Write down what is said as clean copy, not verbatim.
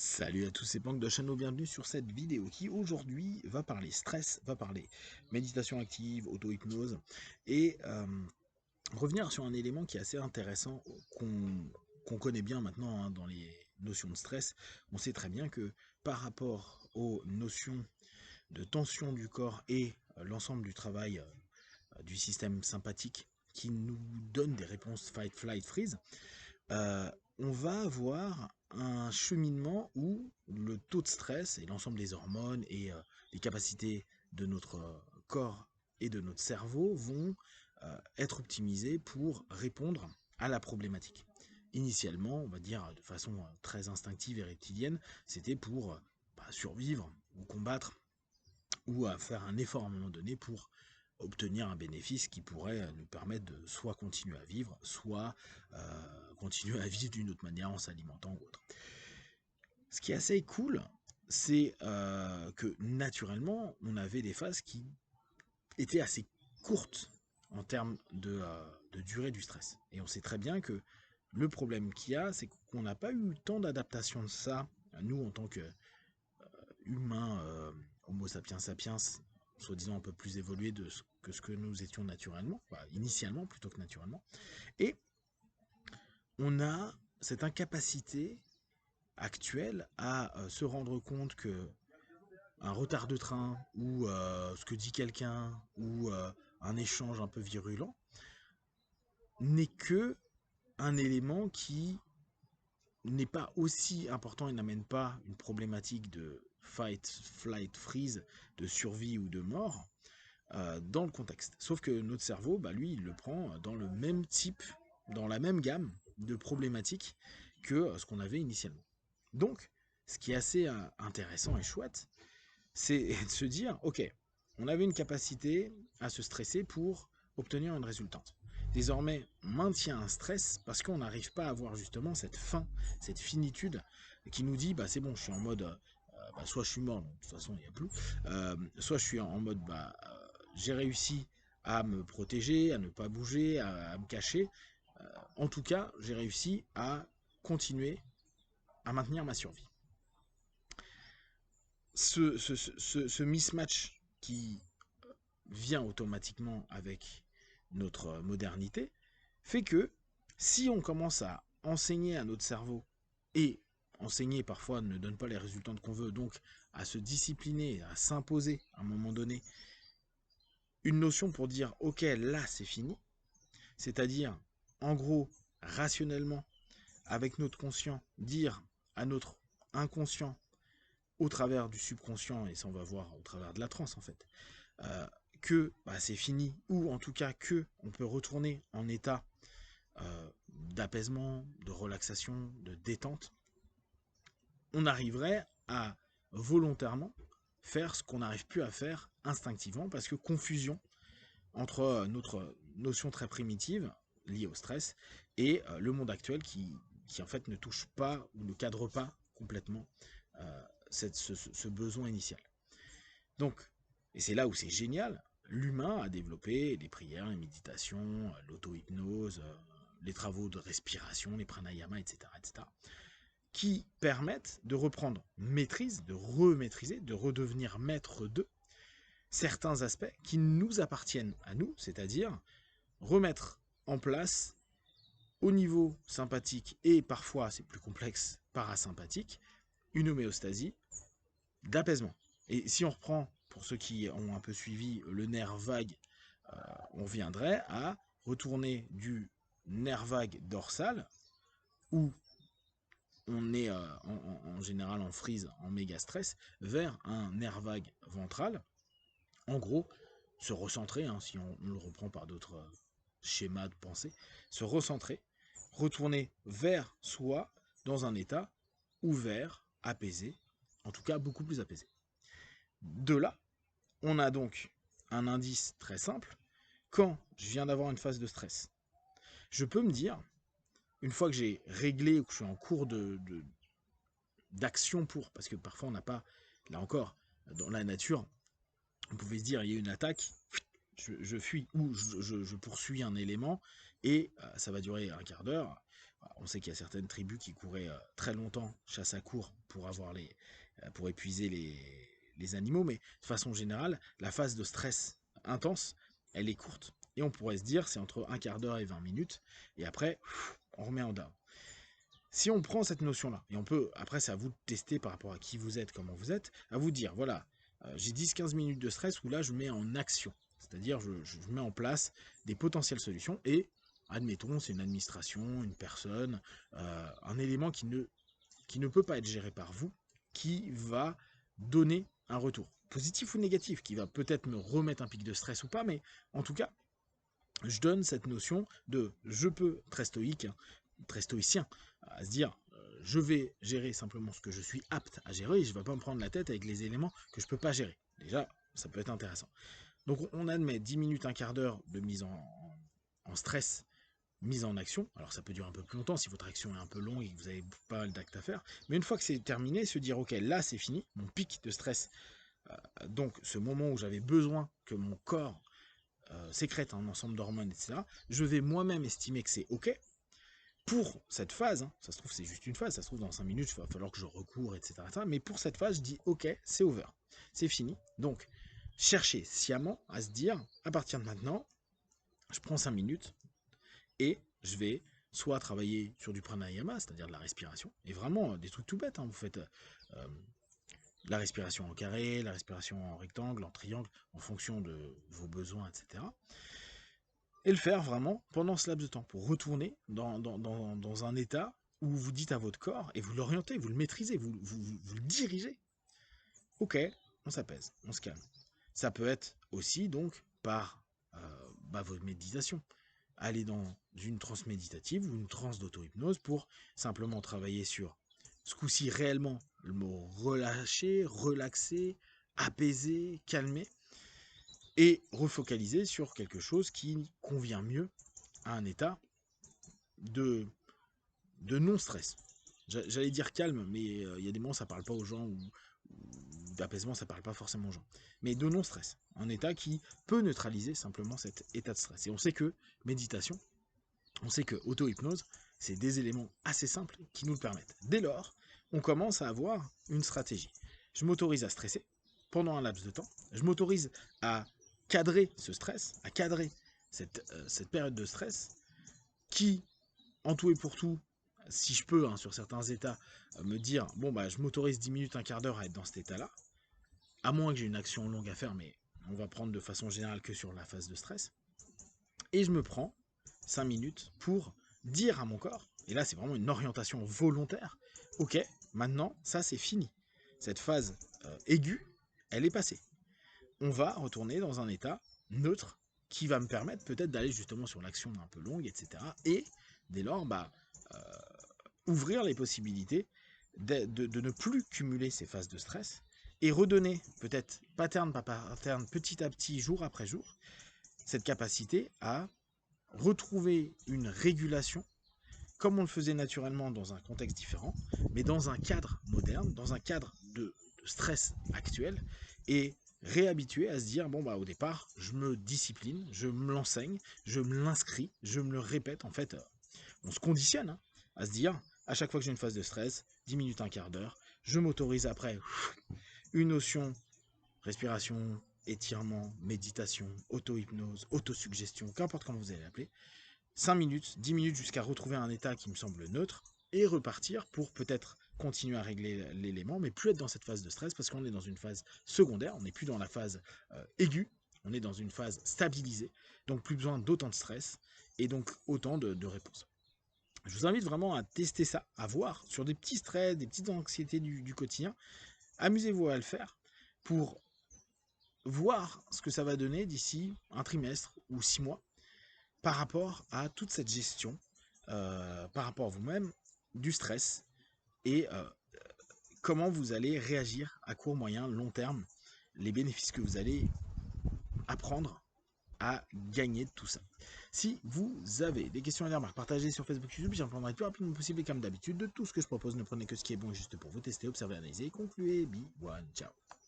Salut à tous, c'est Banque de Chano, bienvenue sur cette vidéo qui aujourd'hui va parler stress, va parler méditation active, auto-hypnose et revenir sur un élément qui est assez intéressant qu'on connaît bien maintenant, hein, dans les notions de stress. On sait très bien que par rapport aux notions de tension du corps et l'ensemble du travail du système sympathique qui nous donne des réponses fight, flight, freeze, euh, on va avoir un cheminement où le taux de stress et l'ensemble des hormones et les capacités de notre corps et de notre cerveau vont être optimisés pour répondre à la problématique. Initialement, on va dire de façon très instinctive et reptilienne, c'était pour survivre ou combattre ou à faire un effort à un moment donné pour obtenir un bénéfice qui pourrait nous permettre de soit continuer à vivre, soit continuer à vivre d'une autre manière en s'alimentant ou autre. Ce qui est assez cool, c'est que naturellement, on avait des phases qui étaient assez courtes en termes de durée du stress. Et on sait très bien que le problème qu'il y a, c'est qu'on n'a pas eu tant d'adaptation de ça, nous en tant qu'humains, Homo sapiens sapiens, soi-disant un peu plus évolués que ce que nous étions naturellement, initialement plutôt que naturellement. Et on a cette incapacité actuelle à se rendre compte que un retard de train ou ce que dit quelqu'un ou un échange un peu virulent n'est que un élément qui n'est pas aussi important et n'amène pas une problématique de fight, flight, freeze, de survie ou de mort dans le contexte. Sauf que notre cerveau, lui, il le prend dans le même type, dans la même gamme de problématiques que ce qu'on avait initialement. Donc, ce qui est assez intéressant et chouette, c'est de se dire, ok, on avait une capacité à se stresser pour obtenir une résultante. Désormais, on maintient un stress parce qu'on n'arrive pas à avoir justement cette fin, cette finitude qui nous dit, c'est bon, je suis en mode, soit je suis mort, donc, de toute façon il n'y a plus, soit je suis en mode, j'ai réussi à me protéger, à ne pas bouger, à me cacher. En tout cas, j'ai réussi à continuer à maintenir ma survie. Ce mismatch qui vient automatiquement avec notre modernité fait que si on commence à enseigner à notre cerveau, et enseigner parfois ne donne pas les résultats qu'on veut, donc à se discipliner, à s'imposer à un moment donné une notion pour dire ok, là c'est fini, c'est-à-dire en gros rationnellement avec notre conscient dire à notre inconscient au travers du subconscient, et ça on va voir au travers de la transe en fait, euh, que c'est fini, ou en tout cas que on peut retourner en état d'apaisement, de relaxation, de détente, on arriverait à volontairement faire ce qu'on n'arrive plus à faire instinctivement, parce que confusion entre notre notion très primitive liée au stress et le monde actuel qui en fait ne touche pas ou ne cadre pas complètement ce besoin initial. Donc, et c'est là où c'est génial, l'humain a développé les prières, les méditations, l'auto-hypnose, les travaux de respiration, les pranayamas, etc., etc., qui permettent de reprendre maîtrise, de remaîtriser, de redevenir maître de certains aspects qui nous appartiennent à nous, c'est-à-dire remettre en place au niveau sympathique et parfois, c'est plus complexe, parasympathique, une homéostasie d'apaisement. Et si on reprend, pour ceux qui ont un peu suivi le nerf vague, on viendrait à retourner du nerf vague dorsal, où on est en général en freeze, en méga stress, vers un nerf vague ventral. En gros, se recentrer, hein, si on le reprend par d'autres schémas de pensée, se recentrer, retourner vers soi dans un état ouvert, apaisé, en tout cas beaucoup plus apaisé. De là, on a donc un indice très simple. Quand je viens d'avoir une phase de stress, je peux me dire, une fois que j'ai réglé ou que je suis en cours d'action pour, parce que parfois on n'a pas, là encore, dans la nature, on pouvait se dire, il y a une attaque, je fuis ou je poursuis un élément et ça va durer un quart d'heure. On sait qu'il y a certaines tribus qui couraient très longtemps chasse à courre pour épuiser les animaux, mais de façon générale, la phase de stress intense, elle est courte. Et on pourrait se dire, c'est entre un quart d'heure et 20 minutes, et après, on remet en down. Si on prend cette notion-là, et on peut, après c'est à vous de tester par rapport à qui vous êtes, comment vous êtes, à vous dire, voilà, j'ai 10-15 minutes de stress où là je mets en action, c'est-à-dire je mets en place des potentielles solutions, et admettons, c'est une administration, une personne, un élément qui ne peut pas être géré par vous, qui va donner un retour, positif ou négatif, qui va peut-être me remettre un pic de stress ou pas, mais en tout cas, je donne cette notion de je peux, très stoïque, très stoïcien, à se dire je vais gérer simplement ce que je suis apte à gérer et je ne vais pas me prendre la tête avec les éléments que je ne peux pas gérer. Déjà, ça peut être intéressant. Donc on admet 10 minutes, un quart d'heure de mise en stress, mise en action. Alors ça peut durer un peu plus longtemps si votre action est un peu longue et que vous avez pas mal d'actes à faire. Mais une fois que c'est terminé, se dire ok, là c'est fini, mon pic de stress, donc ce moment où j'avais besoin que mon corps sécrète un ensemble d'hormones, etc., je vais moi-même estimer que c'est ok pour cette phase, hein, ça se trouve c'est juste une phase, ça se trouve dans 5 minutes il va falloir que je recours, etc., mais pour cette phase je dis ok, c'est over, c'est fini. Donc cherchez sciemment à se dire à partir de maintenant je prends 5 minutes et je vais soit travailler sur du pranayama, c'est-à-dire de la respiration, et vraiment des trucs tout bêtes, hein, vous faites la respiration en carré, la respiration en rectangle, en triangle, en fonction de vos besoins, etc., et le faire vraiment pendant ce laps de temps, pour retourner dans un état où vous dites à votre corps, et vous l'orientez, vous le maîtrisez, vous le dirigez. Ok, on s'apaise, on se calme. Ça peut être aussi donc par votre méditation. Aller dans une transe méditative ou une transe d'auto-hypnose pour simplement travailler sur ce coup-ci réellement le mot relâcher, relaxer, apaiser, calmer, et refocaliser sur quelque chose qui convient mieux à un état de, de non-stress. J'allais dire calme, mais il y a des moments ça parle pas aux gens, ou d'apaisement ça parle pas forcément aux gens. Mais de non-stress, un état qui peut neutraliser simplement cet état de stress. Et on sait que méditation, on sait que auto-hypnose, c'est des éléments assez simples qui nous le permettent. Dès lors, on commence à avoir une stratégie. Je m'autorise à stresser pendant un laps de temps, je m'autorise à cadrer ce stress, à cadrer cette période de stress qui, en tout et pour tout, si je peux, hein, sur certains états, me dire, bon, bah, je m'autorise 10 minutes, un quart d'heure à être dans cet état-là, à moins que j'ai une action longue à faire, mais on va prendre de façon générale que sur la phase de stress, et je me prends 5 minutes pour dire à mon corps, et là c'est vraiment une orientation volontaire, ok, maintenant ça c'est fini, cette phase aiguë, elle est passée. On va retourner dans un état neutre qui va me permettre peut-être d'aller justement sur l'action un peu longue, etc. Et dès lors, ouvrir les possibilités de ne plus cumuler ces phases de stress et redonner peut-être pattern par pattern, petit à petit, jour après jour, cette capacité à retrouver une régulation comme on le faisait naturellement dans un contexte différent, mais dans un cadre moderne, dans un cadre de stress actuel, et réhabituer à se dire, bon bah au départ, je me discipline, je me l'enseigne, je me l'inscris, je me le répète, en fait, on se conditionne hein, à se dire, à chaque fois que j'ai une phase de stress, 10 minutes, un quart d'heure, je m'autorise après une notion, respiration, étirement, méditation, auto-hypnose, autosuggestion, qu'importe comment vous allez l'appeler, 5 minutes, 10 minutes jusqu'à retrouver un état qui me semble neutre, et repartir pour peut-être continuer à régler l'élément, mais plus être dans cette phase de stress, parce qu'on est dans une phase secondaire, on n'est plus dans la phase aiguë, on est dans une phase stabilisée, donc plus besoin d'autant de stress, et donc autant de réponses. Je vous invite vraiment à tester ça, à voir sur des petits stress, des petites anxiétés du quotidien. Amusez-vous à le faire pour voir ce que ça va donner d'ici un trimestre ou 6 mois par rapport à toute cette gestion, par rapport à vous-même, du stress et comment vous allez réagir à court, moyen, long terme, les bénéfices que vous allez apprendre à gagner de tout ça. Si vous avez des questions et des remarques, partagez sur Facebook, YouTube, j'en prendrai le plus rapidement possible et comme d'habitude de tout ce que je propose. Ne prenez que ce qui est bon et juste pour vous tester, observer, analyser et concluez. Be one, ciao.